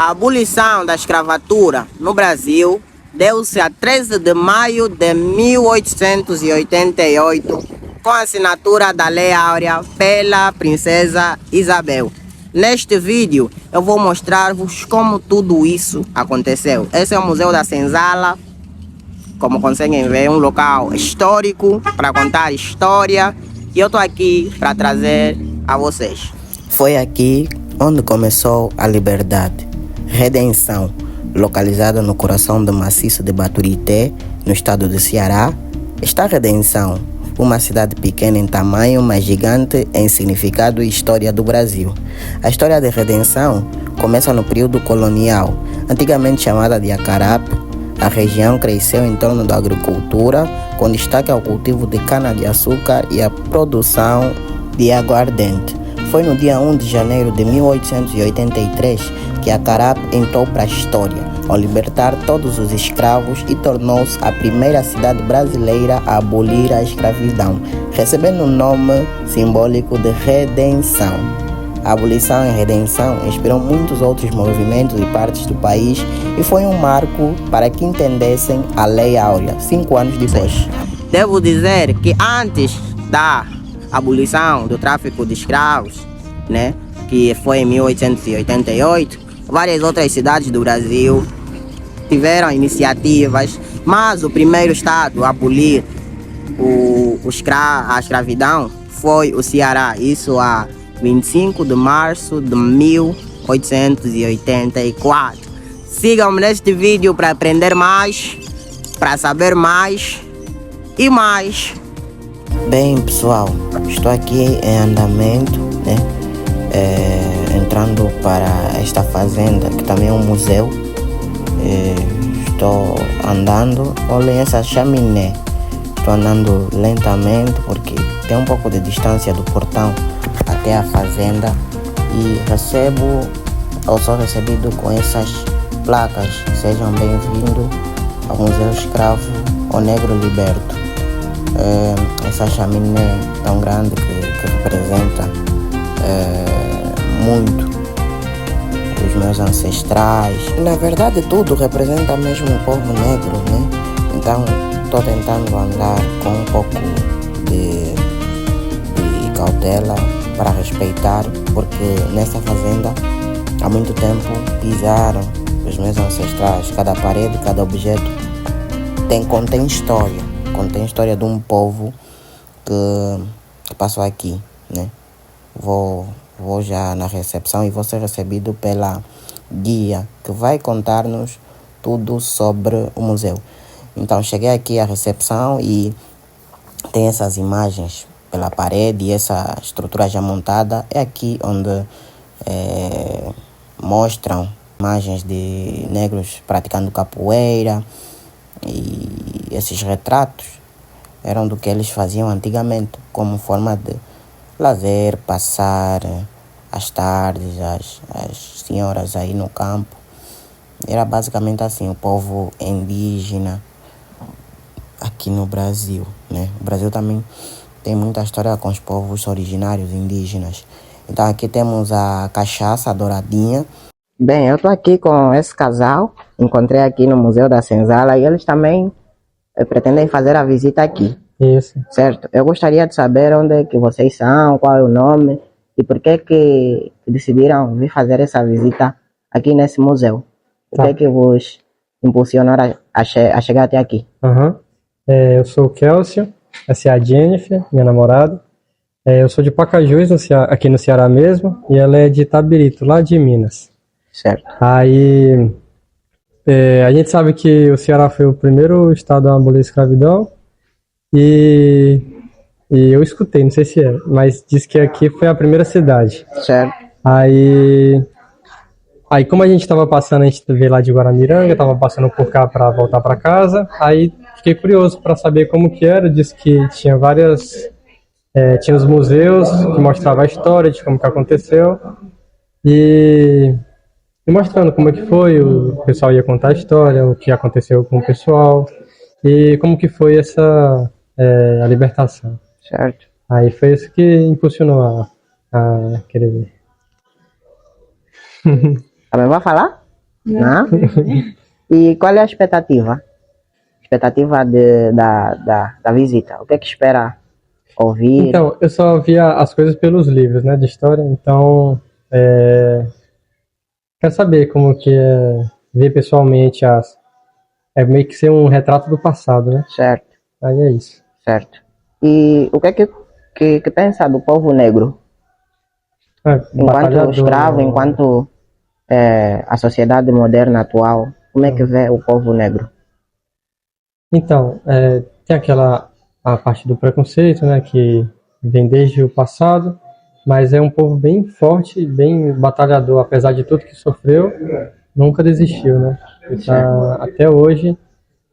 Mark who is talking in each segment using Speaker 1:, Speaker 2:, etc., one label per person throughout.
Speaker 1: A abolição da escravatura no Brasil deu-se a 13 de maio de 1888, com a assinatura da Lei Áurea pela Princesa Isabel. Neste vídeo eu vou mostrar-vos como tudo isso aconteceu. Esse é o Museu da Senzala. Como conseguem ver, é um local histórico para contar história. E eu estou aqui para trazer a vocês. Foi aqui onde começou a liberdade. Redenção, localizada no coração do maciço de Baturité, no estado de Ceará, está Redenção, uma cidade pequena em tamanho, mas gigante em significado e história do Brasil. A história de Redenção começa no período colonial, antigamente chamada de Acarape. A região cresceu em torno da agricultura, com destaque ao cultivo de cana-de-açúcar e a produção de aguardente. Foi no dia 1 de janeiro de 1883 que Acarape entrou para a história, ao libertar todos os escravos e tornou-se a primeira cidade brasileira a abolir a escravidão, recebendo o nome simbólico de Redenção. A abolição e redenção inspirou muitos outros movimentos e partes do país e foi um marco para que entendessem a Lei Áurea, 5 anos depois. Devo dizer que antes da abolição do tráfico de escravos, né, que foi em 1888, várias outras cidades do Brasil tiveram iniciativas, mas o primeiro estado a abolir a escravidão foi o Ceará, isso há 25 de março de 1884. Sigam-me neste vídeo para aprender mais, para saber mais e mais. Bem, pessoal, estou aqui em andamento, né? Entrando para esta fazenda, que também é um museu. Estou andando, olhem essa chaminé. Estou andando lentamente porque tem um pouco de distância do portão até a fazenda e sou recebido com essas placas. Sejam bem-vindos ao Museu Escravo ou Negro Liberto. Essa chaminé tão grande que representa muito os meus ancestrais. Na verdade, tudo representa mesmo o povo negro, né? Então, estou tentando andar com um pouco de cautela para respeitar, porque nessa fazenda há muito tempo pisaram os meus ancestrais. Cada parede, cada objeto contém história de um povo que passou aqui, né? Vou já na recepção e vou ser recebido pela guia que vai contar-nos tudo sobre o museu. Então cheguei aqui à recepção e tem essas imagens pela parede e essa estrutura já montada. É aqui onde mostram imagens de negros praticando capoeira, e esses retratos eram do que eles faziam antigamente como forma de lazer, passar as tardes, as senhoras aí no campo. Era basicamente assim o povo indígena aqui no Brasil, né? O Brasil também tem muita história com os povos originários indígenas. Então aqui temos a cachaça, a douradinha. Bem, eu estou aqui com esse casal, encontrei aqui no Museu da Senzala e eles também pretendem fazer a visita aqui.
Speaker 2: Isso.
Speaker 1: Certo? Eu gostaria de saber onde é que vocês são, qual é o nome e por que decidiram vir fazer essa visita aqui nesse museu. O que é que vos impulsionou a chegar até aqui?
Speaker 2: Eu sou o Kelsio, essa é a Jennifer, minha namorada. Eu sou de Pacajus, aqui no Ceará mesmo, e ela é de Itabirito, lá de Minas.
Speaker 1: Certo.
Speaker 2: Aí, a gente sabe que o Ceará foi o primeiro estado a abolir a escravidão, e eu escutei, não sei se é, mas diz que aqui foi a primeira cidade.
Speaker 1: Certo.
Speaker 2: Aí como a gente estava passando, a gente veio lá de Guaramiranga, estava passando por cá para voltar para casa, aí fiquei curioso para saber como que era. Disse que tinha tinha os museus que mostravam a história de como que aconteceu, e mostrando como é que foi, o pessoal ia contar a história, o que aconteceu com o pessoal, e como que foi a libertação.
Speaker 1: Certo.
Speaker 2: Aí foi isso que impulsionou a querer ver.
Speaker 1: Também vai falar? Né? E qual é a expectativa? Expectativa da visita? O que é que espera ouvir?
Speaker 2: Então, eu só via as coisas pelos livros, né, de história, então quero saber como que é ver pessoalmente é meio que ser um retrato do passado, né?
Speaker 1: Certo,
Speaker 2: Aí é isso.
Speaker 1: certo. E o que é que pensa do povo negro? Enquanto
Speaker 2: Batalhador,
Speaker 1: escravo, enquanto a sociedade moderna atual, como é que vê o povo negro?
Speaker 2: Então, tem a parte do preconceito, né, que vem desde o passado, mas é um povo bem forte, bem batalhador, apesar de tudo que sofreu, nunca desistiu, né? E tá até hoje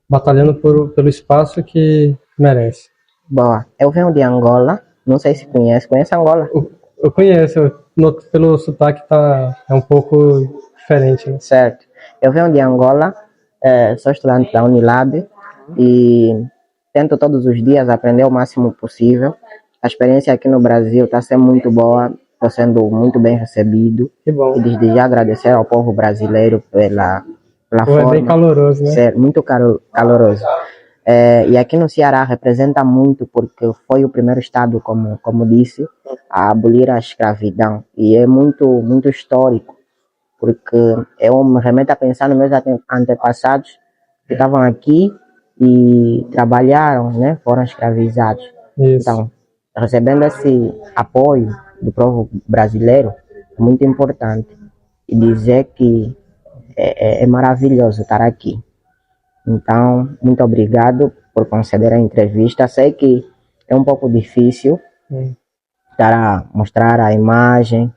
Speaker 2: batalhando pelo espaço que merece.
Speaker 1: Boa, eu venho de Angola, não sei se conhece Angola?
Speaker 2: Eu conheço, eu noto pelo sotaque é um pouco diferente, né?
Speaker 1: Certo. Eu venho de Angola, sou estudante da Unilab e tento todos os dias aprender o máximo possível. A experiência aqui no Brasil está sendo muito boa, estou sendo muito bem recebido.
Speaker 2: Que bom.
Speaker 1: E desde já agradecer ao povo brasileiro pela forma.
Speaker 2: É bem caloroso, né?
Speaker 1: Ser muito caloroso. E aqui no Ceará representa muito porque foi o primeiro estado, como disse, a abolir a escravidão. E é muito histórico, porque eu me remeto a pensar nos meus antepassados que estavam aqui e trabalharam, né? Foram escravizados.
Speaker 2: Isso.
Speaker 1: Então, recebendo esse apoio do povo brasileiro é muito importante. E dizer que é maravilhoso estar aqui. Então, muito obrigado por conceder a entrevista. Sei que é um pouco difícil estar a mostrar a imagem,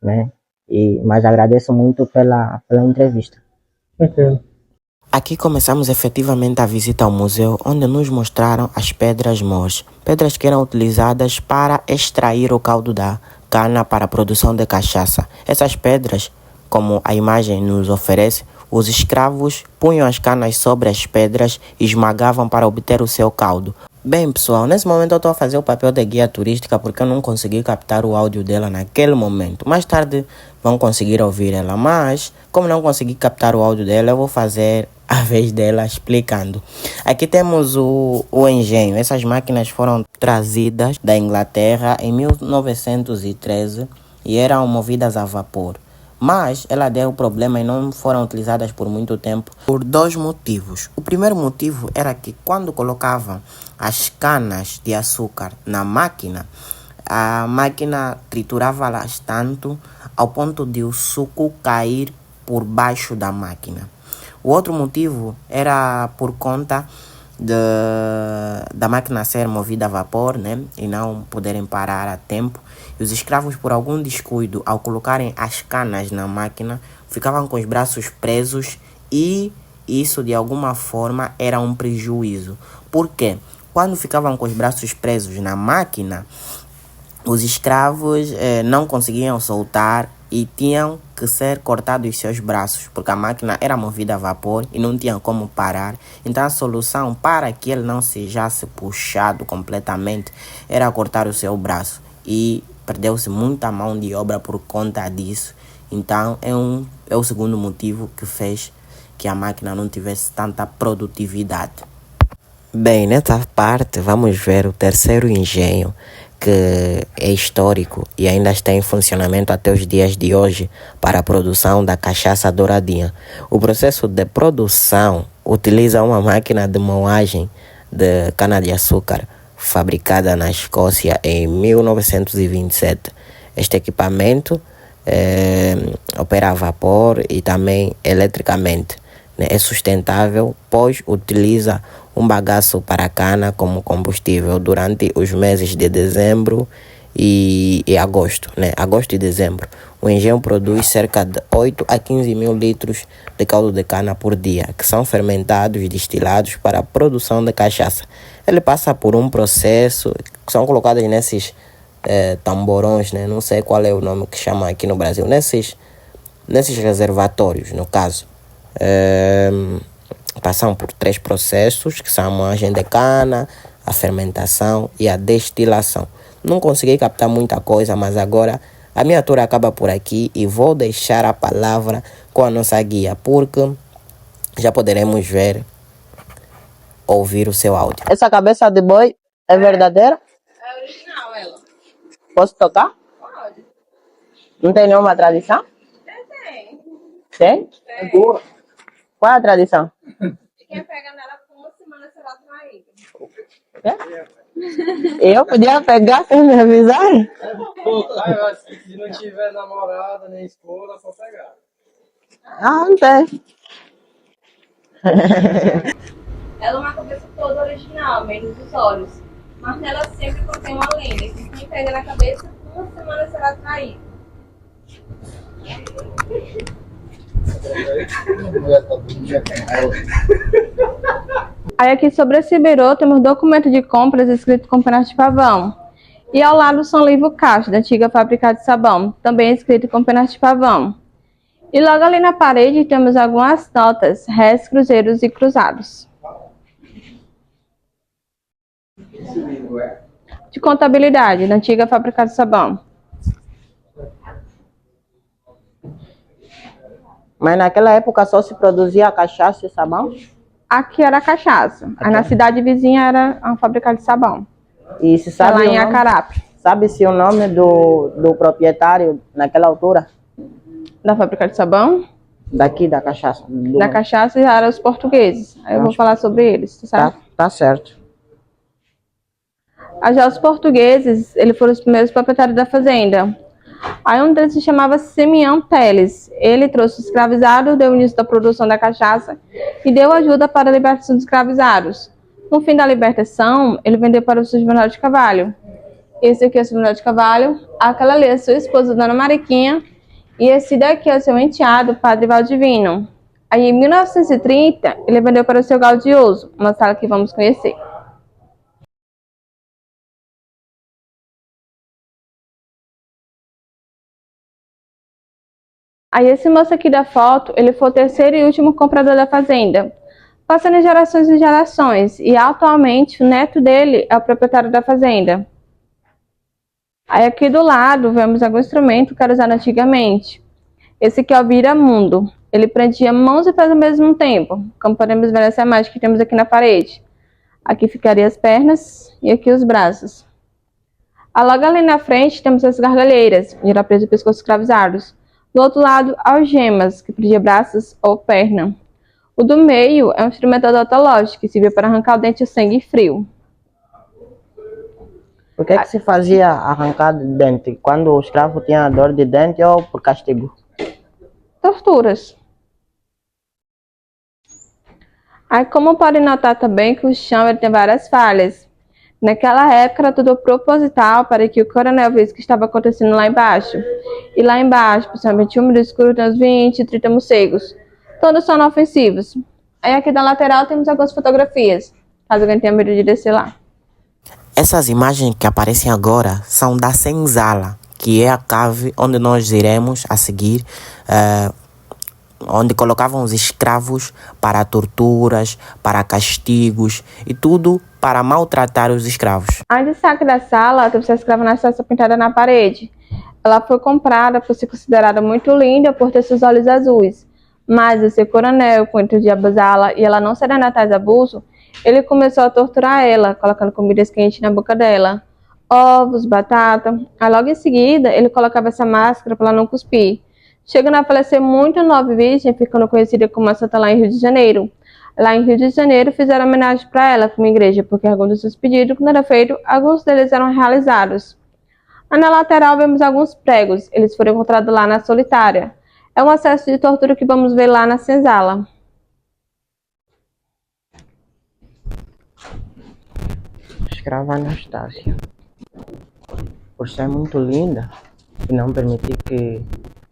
Speaker 1: né? Mas agradeço muito pela entrevista.
Speaker 2: Tranquilo.
Speaker 1: Aqui começamos efetivamente a visita ao museu, onde nos mostraram as pedras mors, pedras que eram utilizadas para extrair o caldo da cana para a produção de cachaça. Essas pedras, como a imagem nos oferece, os escravos punham as canas sobre as pedras e esmagavam para obter o seu caldo. Bem, pessoal, nesse momento eu estou a fazer o papel de guia turística porque eu não consegui captar o áudio dela naquele momento. Mais tarde vão conseguir ouvir ela, mas como não consegui captar o áudio dela, eu vou fazer a vez dela explicando. Aqui temos o engenho. Essas máquinas foram trazidas da Inglaterra em 1913 e eram movidas a vapor. Mas ela deu problema e não foram utilizadas por muito tempo por dois motivos. O primeiro motivo era que quando colocavam as canas de açúcar na máquina, a máquina triturava-las tanto ao ponto de o suco cair por baixo da máquina. O outro motivo era por conta da máquina ser movida a vapor, né, e não poderem parar a tempo. E os escravos, por algum descuido, ao colocarem as canas na máquina, ficavam com os braços presos e isso, de alguma forma, era um prejuízo. Por quê? Quando ficavam com os braços presos na máquina, os escravos não conseguiam soltar e tinham que ser cortados seus braços, porque a máquina era movida a vapor e não tinha como parar. Então a solução para que ele não sejasse puxado completamente era cortar o seu braço. E perdeu-se muita mão de obra por conta disso. Então é o segundo motivo que fez que a máquina não tivesse tanta produtividade. Bem, nessa parte vamos ver o terceiro engenho, que é histórico e ainda está em funcionamento até os dias de hoje para a produção da cachaça douradinha. O processo de produção utiliza uma máquina de moagem de cana-de-açúcar fabricada na Escócia em 1927. Este equipamento opera a vapor e também eletricamente. É sustentável, pois utiliza um bagaço para a cana como combustível durante os meses de dezembro e agosto, né? Agosto e dezembro. O engenho produz cerca de 8 a 15 mil litros de caldo de cana por dia, que são fermentados e destilados para a produção de cachaça. Ele passa por um processo que são colocados nesses tamborões, né? Não sei qual é o nome que chama aqui no Brasil, nesses reservatórios, no caso. Passam por 3 processos, que são a moagem de cana, a fermentação e a destilação. Não consegui captar muita coisa, mas agora A minha tour acaba por aqui e vou deixar a palavra com a nossa guia, porque já poderemos ver, ouvir o seu áudio. Essa cabeça de boi é verdadeira?
Speaker 3: É original ela.
Speaker 1: Posso tocar?
Speaker 3: Pode.
Speaker 1: Não tem nenhuma tradição?
Speaker 3: Tem.
Speaker 1: Tem?
Speaker 3: É boa.
Speaker 1: Qual é a tradição?
Speaker 3: E quem pega nela por uma semana será traído.
Speaker 1: Eu podia pegar sem me avisar?
Speaker 2: Se não tiver namorada nem esposa, só pegar.
Speaker 1: Ah, não tem.
Speaker 3: Ela é uma cabeça toda original, menos os olhos. Mas nela sempre contém uma lenda que quem pega na cabeça por uma semana será traído. Aí aqui sobre esse birô temos documento de compras escrito com penas de pavão. E ao lado são livro caixa da antiga fábrica de sabão, também escrito com penas de pavão. E logo ali na parede temos algumas notas, réis, cruzeiros e cruzados. De contabilidade, da antiga fábrica de sabão.
Speaker 1: Mas naquela época só se produzia cachaça e sabão?
Speaker 3: Aqui era cachaça. Aí na cidade vizinha era uma fábrica de sabão.
Speaker 1: E se
Speaker 3: Tá
Speaker 1: sabe
Speaker 3: lá
Speaker 1: o
Speaker 3: em
Speaker 1: nome?
Speaker 3: Acarape.
Speaker 1: Sabe-se o nome do proprietário naquela altura?
Speaker 3: Da fábrica de sabão,
Speaker 1: Daqui da cachaça?
Speaker 3: da cachaça já eram os portugueses. Aí eu vou falar sobre eles, sabe?
Speaker 1: Tá certo.
Speaker 3: Aí já os portugueses, eles foram os primeiros proprietários da fazenda. Aí um deles se chamava Simeão Teles. Ele trouxe os escravizados, deu início da produção da cachaça e deu ajuda para a libertação dos escravizados. No fim da libertação, ele vendeu para o seu Juvenal de Carvalho. Esse aqui é o seu Juvenal de Carvalho. Aquela ali é a sua esposa, Dona Mariquinha. E esse daqui é o seu enteado, Padre Valdivino. Aí em 1930, ele vendeu para o seu Gaudioso, uma sala que vamos conhecer. Aí esse moço aqui da foto, ele foi o terceiro e último comprador da fazenda, passando de gerações em gerações, e atualmente o neto dele é o proprietário da fazenda. Aí aqui do lado vemos algum instrumento que era usado antigamente. Esse aqui é o vira-mundo. Ele prendia mãos e pés ao mesmo tempo, como podemos ver nessa imagem que temos aqui na parede. Aqui ficaria as pernas e aqui os braços. Logo ali na frente temos as gargalheiras, onde era preso o pescoço dos escravizados. Do outro lado, algemas, que prendia braços ou perna. O do meio é um instrumento odontológico, que servia para arrancar o dente e o sangue frio.
Speaker 1: Por que se fazia arrancar de dente? Quando o escravo tinha dor de dente ou por castigo?
Speaker 3: Torturas. Aí, como podem notar também que o chão ele tem várias falhas. Naquela época era tudo proposital para que o coronel visse o que estava acontecendo lá embaixo. E lá embaixo, principalmente úmido escuro, tem uns 20, 30 morcegos. Todos são inofensivos. Aí aqui da lateral temos algumas fotografias, caso alguém tenha medo de descer lá.
Speaker 1: Essas imagens que aparecem agora são da senzala, que é a cave onde nós iremos a seguir, onde colocavam os escravos para torturas, para castigos e tudo para maltratar os escravos.
Speaker 3: A destaque da sala temos a escrava Nascessa pintada na parede. Ela foi comprada por ser considerada muito linda por ter seus olhos azuis. Mas esse coronel, com o intuito de abusá-la e ela não ceder a tais abusos, ele começou a torturar ela, colocando comidas quentes na boca dela, ovos, batata. Aí logo em seguida, ele colocava essa máscara para ela não cuspir. Chegando a falecer muito nova e virgem, ficando conhecida como a Santa lá em Rio de Janeiro. Lá em Rio de Janeiro fizeram homenagem para ela como igreja, porque alguns dos seus pedidos, quando era feito, alguns deles eram realizados. Aí na lateral vemos alguns pregos, eles foram encontrados lá na solitária. É um acesso de tortura que vamos ver lá na senzala.
Speaker 1: Escrava Anastácia, por ser muito linda e não permitir que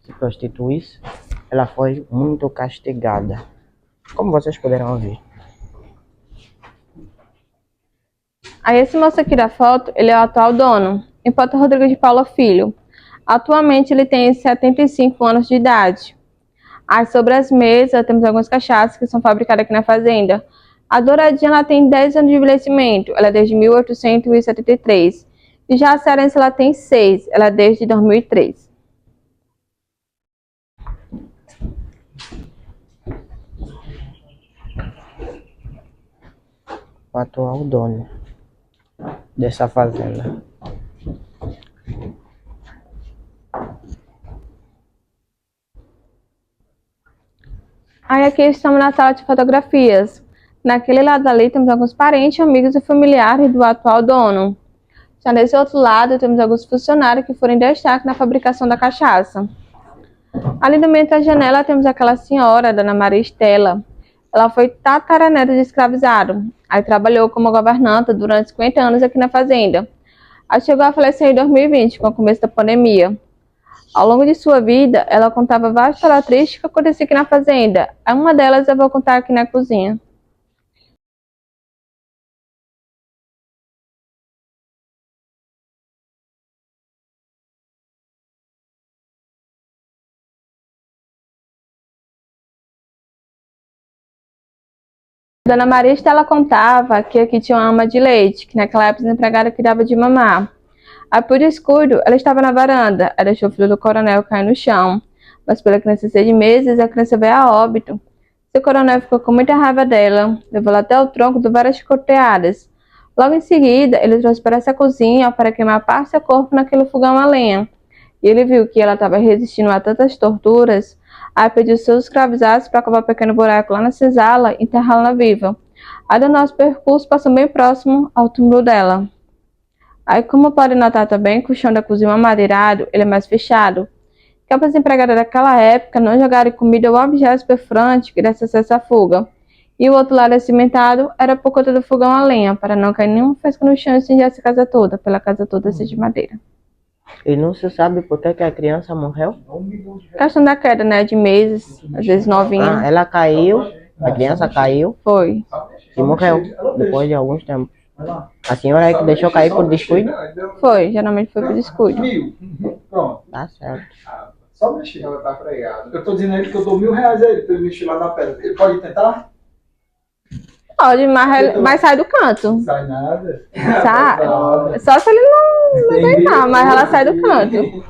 Speaker 1: se prostituísse, ela foi muito castigada, como vocês puderam ouvir.
Speaker 3: Aí esse moço aqui da foto, ele é o atual dono, Hipólito Rodrigues de Paula Filho. Atualmente ele tem 75 anos de idade. Aí sobre as mesas temos algumas cachaças que são fabricadas aqui na fazenda. A Douradinha ela tem 10 anos de envelhecimento, ela é desde 1873. E já a Cearense ela tem 6, ela é desde 2003.
Speaker 1: o atual dono dessa fazenda.
Speaker 3: Aí aqui estamos na sala de fotografias. Naquele lado ali temos alguns parentes, amigos e familiares do atual dono. Já nesse outro lado temos alguns funcionários que foram em destaque na fabricação da cachaça. Ali no meio da janela temos aquela senhora, Dona Maria Estela. Ela foi tataraneta de escravizado. Aí trabalhou como governanta durante 50 anos aqui na fazenda. Aí chegou a falecer em 2020, com o começo da pandemia. Ao longo de sua vida, ela contava várias histórias tristes que aconteciam aqui na fazenda. Uma delas eu vou contar aqui na cozinha. Dona Maria Estela contava que aqui tinha uma ama de leite, que naquela época a empregada que dava de mamar. Aí, por descuido, ela estava na varanda. Ela deixou o filho do coronel cair no chão. Mas pela criança de 6 meses, a criança veio a óbito. Seu coronel ficou com muita raiva dela, levou ela até o tronco de várias chicoteadas. Logo em seguida, ele trouxe para essa cozinha para queimar parte do seu corpo naquele fogão a lenha. E ele viu que ela estava resistindo a tantas torturas. Aí pediu seus escravizados para cavar um pequeno buraco lá na senzala e enterrá-la viva. Aí do nosso percurso passou bem próximo ao túmulo dela. Aí, como pode notar também, que o chão da cozinha amadeirado, ele é mais fechado. Que as empregadas daquela época não jogarem comida ou objetos perfurantes que desse acesso à fuga. E o outro lado cimentado era por conta do fogão a lenha, para não cair nenhum fresco no chão e incendiar a casa toda, pela casa toda ser de madeira.
Speaker 1: E não se sabe por que a criança morreu?
Speaker 3: Questão da queda, né, de meses, às vezes novinha.
Speaker 1: Ah, ela caiu, a criança caiu
Speaker 3: Foi.
Speaker 1: e morreu depois de alguns tempos. A senhora é que deixou cair por descuido?
Speaker 3: Foi, geralmente foi por descuido.
Speaker 4: Pronto.
Speaker 1: Tá certo.
Speaker 4: Só mexer. Ela tá freada. Eu tô dizendo a ele que eu dou R$1.000 a ele pra ele mexer lá na pedra. Ele pode tentar?
Speaker 3: Pode, mas sai do canto.
Speaker 4: Não sai nada.
Speaker 3: Sai. Só se ele não deitar, mas ela sai do canto.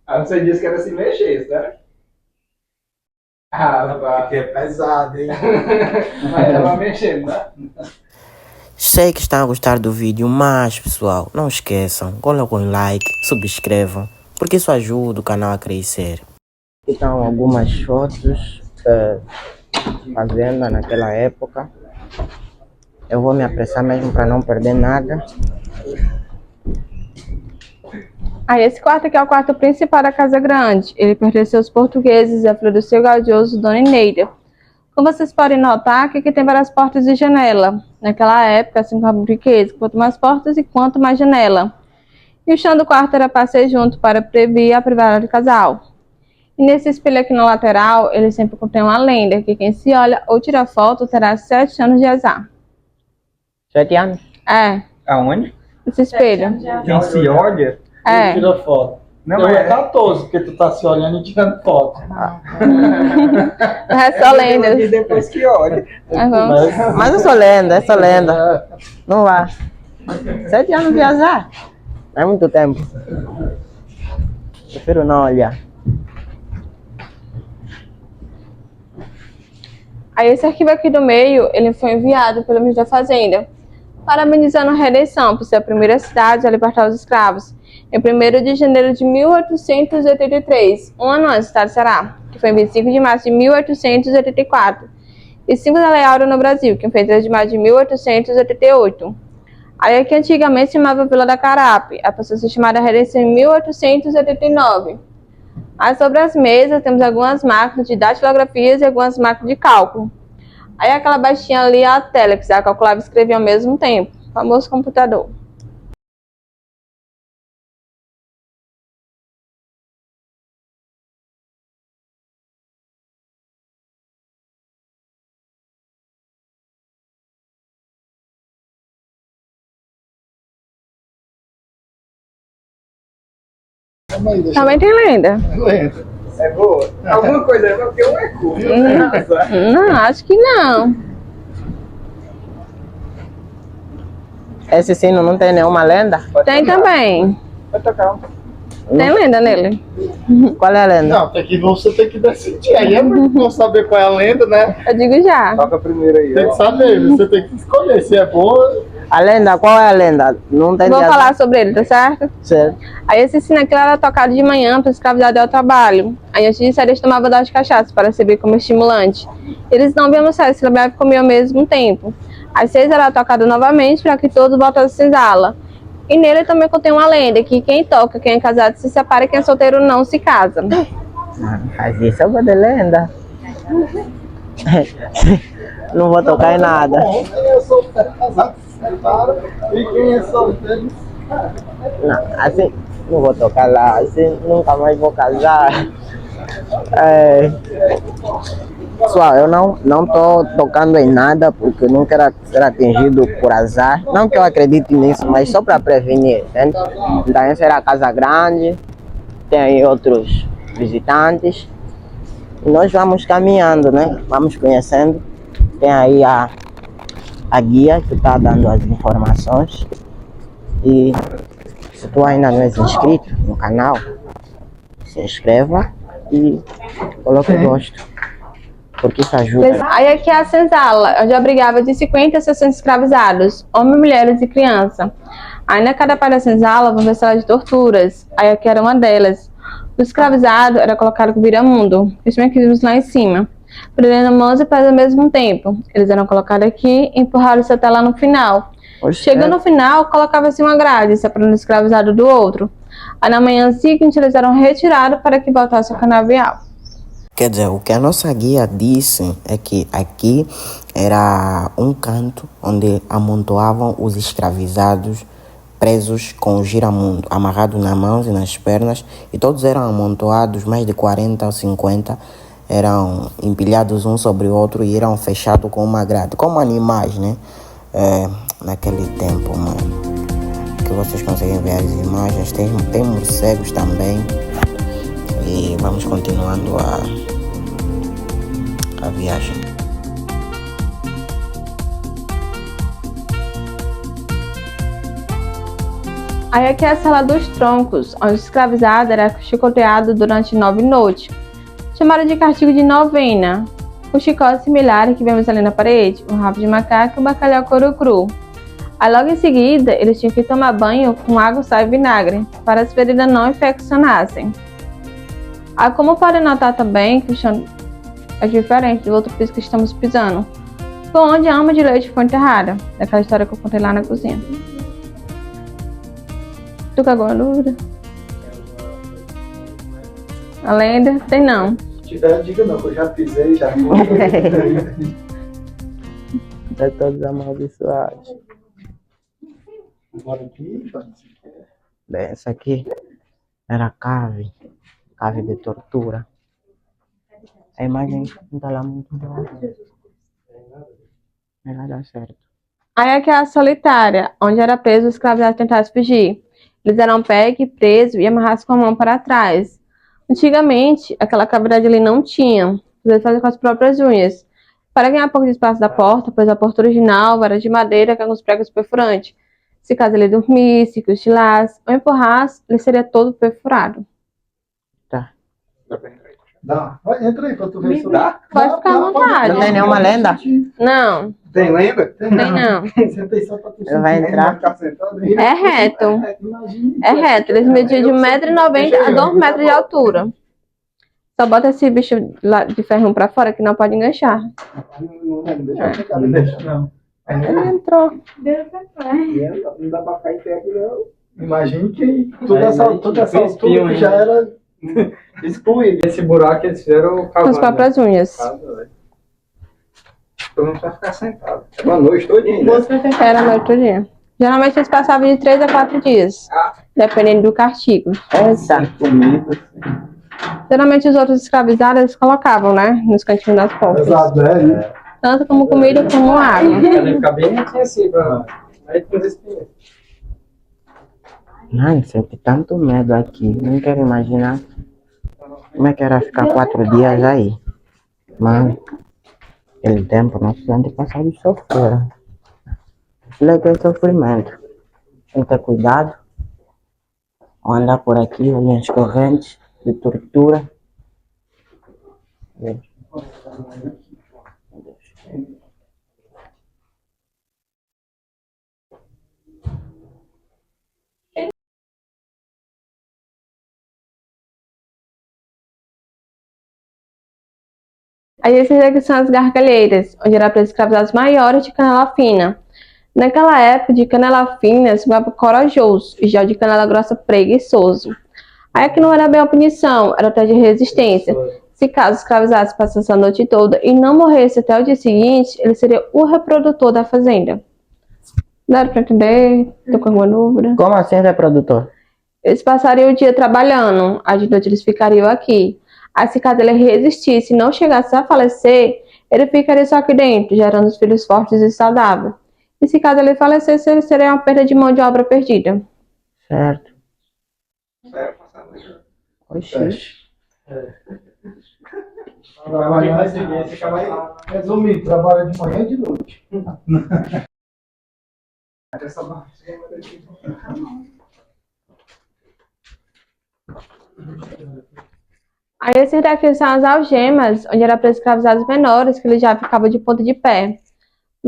Speaker 4: Ah, você disse que era se mexer, né? Ah, porque é pesado, hein? Mas ela mexendo, né?
Speaker 1: Sei que estão a gostar do vídeo, mas pessoal, não esqueçam, coloquem um like, subscrevam, porque isso ajuda o canal a crescer. Então algumas fotos fazenda naquela época. Eu vou me apressar mesmo para não perder nada.
Speaker 3: Aí esse quarto aqui é o quarto principal da Casa Grande. Ele pertenceu aos portugueses e é filho do seu gaudioso Dona Ineida. Como vocês podem notar, aqui tem várias portas e janela. Naquela época, assim como a riqueza, quanto mais portas e quanto mais janela. E o chão do quarto era para ser junto para prever a privacidade do casal. E nesse espelho aqui na lateral, ele sempre contém uma lenda, que quem se olha ou tira foto terá 7 anos de azar.
Speaker 1: 7 anos?
Speaker 3: É,
Speaker 4: Aonde?
Speaker 3: esse espelho.
Speaker 4: Quem se olha,
Speaker 3: É.
Speaker 4: tira foto. Não,
Speaker 1: Não,
Speaker 4: é
Speaker 1: é-
Speaker 4: 14, porque tu tá se olhando e tirando foto.
Speaker 3: É só lenda.
Speaker 4: E depois que olha.
Speaker 1: Mas eu sou lenda, essa lenda. Não vá. 7 anos de azar. Não é muito tempo. Prefiro não olhar.
Speaker 3: Aí esse arquivo aqui do meio, ele foi enviado pelo ministro da Fazenda, parabenizando a Redenção por ser a primeira cidade a libertar os escravos, em 1º de janeiro de 1883, um ano antes do estado do Ceará, que foi em 25 de março de 1884, e 5 da Lei Áurea no Brasil, que foi em 3 de maio de 1888. Aí aqui antigamente se chamava Vila da Carape, a passou a ser chamada Redenção em 1889. Aí sobre as mesas temos algumas máquinas de datilografias e algumas máquinas de cálculo. Aí aquela baixinha ali é a tela, que você calculava e escrevia ao mesmo tempo, o famoso computador. Também tem lenda.
Speaker 4: É boa? Alguma coisa é porque eu é curto.
Speaker 3: Não, acho que não.
Speaker 1: Esse sino não tem nenhuma lenda?
Speaker 3: Tem também.
Speaker 4: Vai tocar.
Speaker 3: Tem lenda nele.
Speaker 1: Qual é a lenda?
Speaker 4: Não, você tem que decidir. Aí é muito bom saber qual é a lenda, né?
Speaker 3: Eu digo já.
Speaker 4: Toca primeiro aí. Tem que saber, você tem que escolher se é boa.
Speaker 1: A lenda, qual é a lenda? Não tem
Speaker 3: Vou
Speaker 1: nada-
Speaker 3: falar sobre ele, tá certo?
Speaker 1: Certo.
Speaker 3: Aí esse sino aqui era tocado de manhã para escravizado ao trabalho. Aí antes disso eles tomavam dose de cachaça para servir como estimulante. Eles não viam se trabalhavam e comiam ao mesmo tempo. Às 6 era tocado novamente para que todos voltassem à senzala. E nele também contém uma lenda que quem toca, quem é casado se separa e quem é solteiro não se casa.
Speaker 1: Mas isso é uma de lenda. Não vou tocar em nada.
Speaker 4: Quem é solteiro, casado, se separa. E quem é solteiro,
Speaker 1: Não, assim, não vou tocar lá. Assim, nunca mais vou casar. Pessoal, eu não tô tocando em nada porque não quero ser atingido por azar. Não que eu acredite nisso, mas só para prevenir, entende? Então essa era a casa grande, tem aí outros visitantes. E nós vamos caminhando, né? Vamos conhecendo. Tem aí a guia que está dando as informações. E se tu ainda não és inscrito no canal, se inscreva e coloque o gosto. Porque isso ajuda.
Speaker 3: Aí aqui é a senzala, onde abrigava de 50 a 60 escravizados, homens, mulheres e crianças. Aí na cada parte da senzala vão ver sala de torturas. Aí aqui era uma delas. O escravizado era colocado com viramundo, os mecanismos lá em cima, prendendo mãos e pés ao mesmo tempo. Eles eram colocados aqui e empurrados até lá no final. Chegando no final, colocava-se uma grade, separando o escravizado do outro. Aí na manhã seguinte, eles eram retirados para que voltasse ao canavial.
Speaker 1: Quer dizer, o que a nossa guia disse é que aqui era um canto onde amontoavam os escravizados presos com o giramundo, amarrado nas mãos e nas pernas, e todos eram amontoados, mais de 40 ou 50, eram empilhados um sobre o outro e eram fechados com uma grade, como animais, né? Naquele tempo, mano, que vocês conseguem ver as imagens, tem morcegos também. E vamos continuando a viagem.
Speaker 3: Aí aqui é a sala dos troncos, onde o escravizado era chicoteado durante 9 noites. Chamaram de castigo de novena. O chicote similar que vemos ali na parede, o rabo de macaco e o bacalhau couro cru. Aí logo em seguida, eles tinham que tomar banho com água, sal e vinagre, para as feridas não infeccionassem. Aí, como podem notar também que o chão é diferente do outro piso que estamos pisando, foi onde a ama de leite foi enterrada, daquela história que eu contei lá na cozinha. Tu cagou a dúvida? A lenda? Tem não.
Speaker 4: se tiver, diga não, que eu já pisei, já fui.
Speaker 1: Tá todos amaldiçoados.
Speaker 4: Bora aqui,
Speaker 1: Bem, essa aqui era a cave de tortura. A imagem não tá lá muito boa. Não vai dar certo.
Speaker 3: Aí aqui é a solitária, onde era preso os escravizados tentassem fugir. Eles eram pegos, presos e amarrados com a mão para trás. Antigamente, aquela cavidade ali não tinha. Eles faziam com as próprias unhas. Para ganhar pouco de espaço da porta, pois a porta original era de madeira com os pregos perfurantes. Se caso ele dormisse, cochilasse ou empurrasse, ele seria todo perfurado.
Speaker 1: Tá.
Speaker 4: Dá. Vai, entra aí pra tu ver isso. Dá?
Speaker 3: Pode ficar à vontade.
Speaker 1: Não tem nenhuma lenda?
Speaker 3: Não,
Speaker 4: Tem lenda? Tem
Speaker 3: não.
Speaker 4: Senta aí só pra tu
Speaker 1: Ele vai
Speaker 4: sentir,
Speaker 1: entrar?
Speaker 4: ficar sentado aí.
Speaker 3: É reto.
Speaker 4: Imagina.
Speaker 3: É reto. Eles mediam de 1,90 m a 2 metros de altura. Só bota esse bicho lá de ferrão pra fora que não pode enganchar.
Speaker 4: Não deixa ficar, não deixa não.
Speaker 3: Ele entrou.
Speaker 4: Não dá pra ficar em pé aqui não. Imagine que toda essa altura que já era excluída.
Speaker 2: Esse buraco eles fizeram
Speaker 3: Com as próprias unhas.
Speaker 2: Todo mundo vai ficar sentado.
Speaker 4: Uma noite todinha, né?
Speaker 3: Era a noite todinha. Geralmente eles passavam de 3 a 4 dias. Dependendo do castigo.
Speaker 1: Essa.
Speaker 4: Comida.
Speaker 3: Geralmente os outros escravizados eles colocavam, né? Nos cantinhos das portas.
Speaker 4: Exato, né?
Speaker 3: Tanto como comida como água.
Speaker 2: Ele fica bem retinho assim, pra... Aí com os espinhos.
Speaker 1: Mano, senti tanto medo aqui. Nem quero imaginar como é que era ficar 4 dias aí. Mano, aquele tempo nossos antepassados sofreram. Isso é que é sofrimento. Tem que ter cuidado. Vou andar por aqui, linhas correntes de tortura.
Speaker 3: Aí esses aqui são as gargalheiras, onde era para escravizados maiores de canela fina. Naquela época, de canela fina significava corajoso, e já de canela grossa, preguiçoso. Aí aqui não era bem a punição, era até de resistência. Se caso escravizasse passasse a noite toda e não morresse até o dia seguinte, ele seria o reprodutor da fazenda. Dá pra entender? Tô com alguma dúvida?
Speaker 1: Como assim, reprodutor?
Speaker 3: Eles passariam o dia trabalhando, a de noite eles ficariam aqui. Aí se caso ele resistisse e não chegasse a falecer, ele ficaria só aqui dentro, gerando os filhos fortes e saudáveis. E se caso ele falecesse, ele seria uma perda de mão de obra perdida.
Speaker 1: Certo. Oxi.
Speaker 4: Trabalhar, resumindo, trabalha de manhã e de noite.
Speaker 3: Aí esses daqui são as algemas, onde era para escravizados menores, que eles já ficavam de ponta de pé.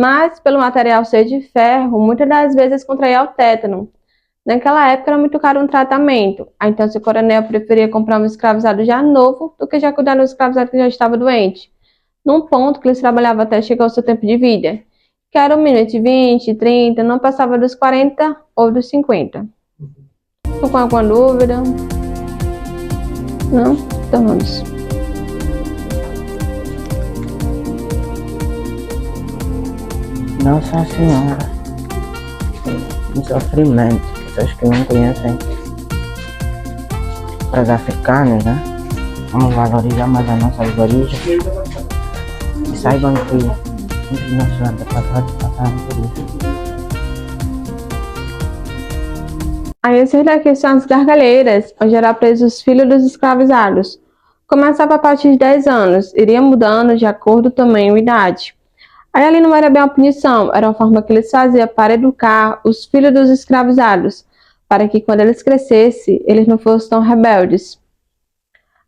Speaker 3: Mas, pelo material ser de ferro, muitas das vezes contraía o tétano. Naquela época era muito caro um tratamento. Aí, então, o coronel preferia comprar um escravizado já novo do que já cuidar do escravizado que já estava doente. Num ponto que eles trabalhavam até chegar ao seu tempo de vida, que era um mínimo de 20, 30, não passava dos 40 ou dos 50. Estou com alguma dúvida? Não? Então vamos.
Speaker 1: Nossa Senhora. Que sofrimento. Pessoas que não conhecem as africanas, né? Vamos valorizar mais as nossas origens. E saibam que muitos nossos antepassados passaram por isso.
Speaker 3: Aí esses daqui são as gargalheiras, onde era preso os filhos dos escravizados. Começava a partir de 10 anos, iria mudando de acordo com o tamanho e idade. Aí ali não era bem uma punição, era uma forma que eles faziam para educar os filhos dos escravizados, para que quando eles crescessem, eles não fossem tão rebeldes.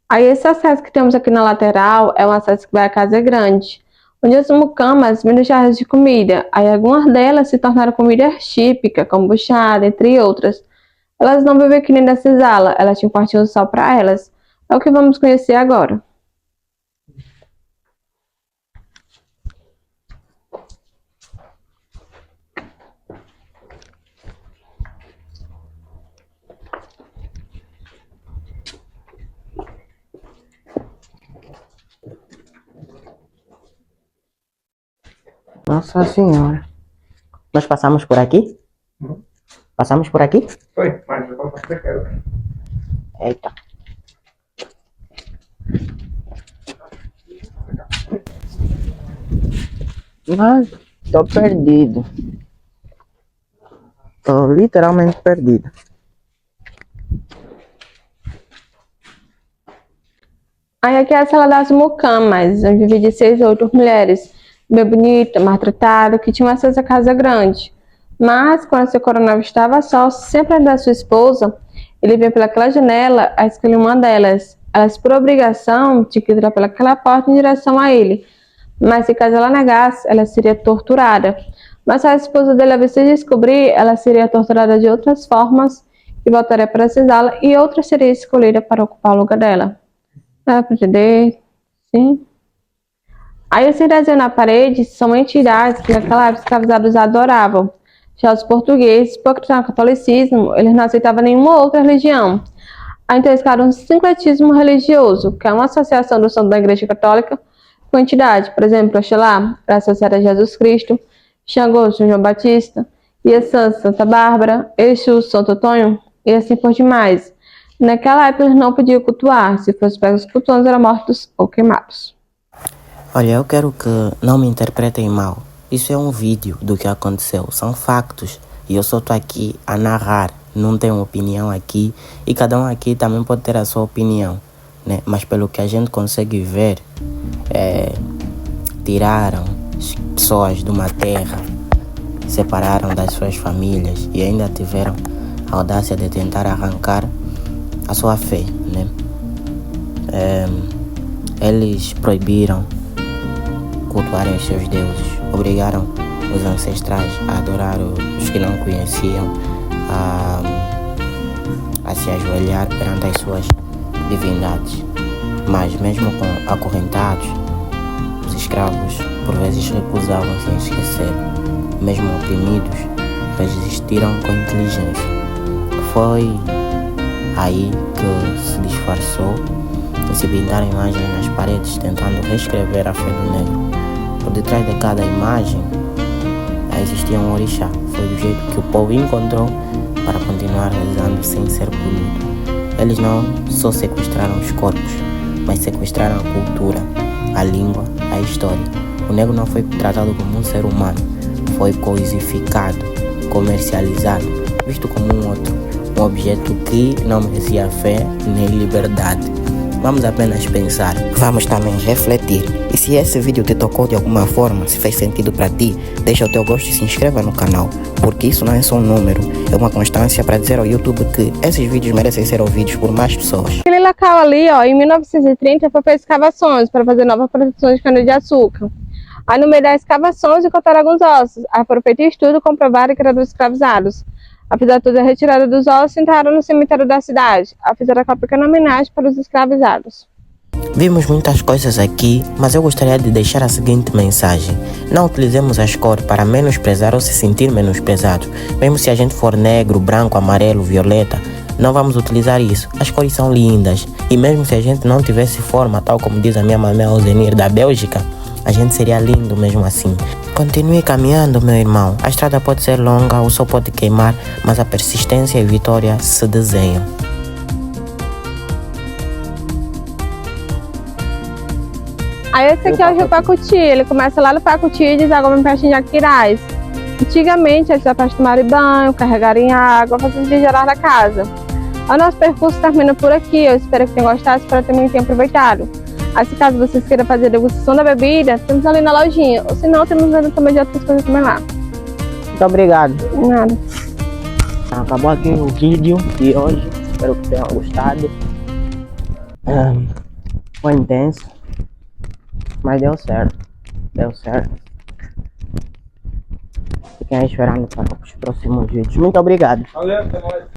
Speaker 3: Aí esse acesso que temos aqui na lateral é um acesso que vai à casa grande, onde as mucamas vendem jarras de comida. Aí algumas delas se tornaram comida típica, como buchada, entre outras. Elas não viviam aqui nem da senzala, elas tinham um quartinho só para elas. É o que vamos conhecer agora.
Speaker 1: Nossa Senhora. Nós passamos por aqui? Passamos por aqui?
Speaker 4: Foi, mas eu vou passar aqui.
Speaker 1: Eita. Mas tô perdido. Tô literalmente perdido.
Speaker 3: Aí aqui é a sala das mucamas, onde vive de 6 ou 8 mulheres, bem bonita, maltratada, que tinham acesso à casa grande. Mas, quando seu coronel estava só, sempre da sua esposa, ele veio pelaquela janela a escolher uma delas. Elas, por obrigação, tinham que entrar pelaquela porta em direção a ele. Mas, se caso ela negasse, ela seria torturada. Mas, se a esposa dele a se descobrir, ela seria torturada de outras formas e voltaria para a senzala, e outra seria escolhida para ocupar o lugar dela. Dá para entender? Sim. Aí, esse desenho na parede são entidades que naquela época os escravizados adoravam. Já os portugueses, por acreditar no catolicismo, eles não aceitavam nenhuma outra religião. Aí, então, eles criaram um sincretismo religioso, que é uma associação do santo da Igreja Católica com entidade. Por exemplo, Oxalá era associada a Jesus Cristo, Xangô, São João Batista, Iaçã, Santa Bárbara, Exu, Santo Antônio, e assim por demais. Naquela época, eles não podiam cultuar. Se fossem pegos cultuando, eram mortos ou queimados.
Speaker 1: Olha, eu quero que não me interpretem mal. Isso é um vídeo do que aconteceu, são factos. E eu só estou aqui a narrar, não tenho opinião aqui. E cada um aqui também pode ter a sua opinião, né? Mas pelo que a gente consegue ver, tiraram as pessoas de uma terra, separaram das suas famílias e ainda tiveram a audácia de tentar arrancar a sua fé, né? Eles proibiram cultuarem os seus deuses, obrigaram os ancestrais a adorar os que não conheciam, a se ajoelhar perante as suas divindades. Mas mesmo com acorrentados, os escravos por vezes recusavam-se a esquecer. Mesmo oprimidos, resistiram com inteligência. Foi aí que se disfarçou e se pintaram imagens nas paredes tentando reescrever a fé do negro. Por detrás de cada imagem existia um orixá. Foi o jeito que o povo encontrou para continuar rezando sem ser punido. Eles não só sequestraram os corpos, mas sequestraram a cultura, a língua, a história. O negro não foi tratado como um ser humano, foi coisificado, comercializado, visto como um outro, um objeto que não merecia fé nem liberdade. Vamos apenas pensar, vamos também refletir. E se esse vídeo te tocou de alguma forma, se fez sentido para ti, deixa o teu gosto e se inscreva no canal, porque isso não é só um número, é uma constância para dizer ao YouTube que esses vídeos merecem ser ouvidos por mais pessoas.
Speaker 3: Aquele local ali, ó, em 1930 foi feito escavações para fazer novas produções de cana-de-açúcar. Aí no meio das escavações encontraram alguns ossos. Aí foram feito estudo e comprovaram que eram dos escravizados. Aí fizeram toda a retirada dos ossos e entraram no cemitério da cidade. Aí fizeram uma pequena homenagem para os escravizados.
Speaker 1: Vimos muitas coisas aqui, mas eu gostaria de deixar a seguinte mensagem. Não utilizemos as cores para menosprezar ou se sentir menosprezado. Mesmo se a gente for negro, branco, amarelo, violeta, não vamos utilizar isso. As cores são lindas. E mesmo se a gente não tivesse forma, tal como diz a minha mamãe Alzenir da Bélgica, a gente seria lindo mesmo assim. Continue caminhando, meu irmão. A estrada pode ser longa, o sol pode queimar, mas a persistência e a vitória se desenham.
Speaker 3: Aí esse aqui é o Rio Pacuti. Ele começa lá no Pacuti e deságua em Pertinho de Aquiraz. Antigamente eles já tomaram banho, carregarem água, fazendo gerar na casa. O nosso percurso termina por aqui. Eu espero que tenham gostado, espero que também tenham aproveitado. Aí, se caso vocês queiram fazer a degustação da bebida, temos ali na lojinha. Ou se não, temos ali também de outras coisas também lá.
Speaker 1: Muito obrigado.
Speaker 3: Nada.
Speaker 1: Acabou aqui o vídeo de hoje. Espero que tenham gostado. Foi intenso, mas deu certo. Deu certo. Fiquem aí esperando para os próximos vídeos. Muito obrigado.
Speaker 2: Valeu, até mais.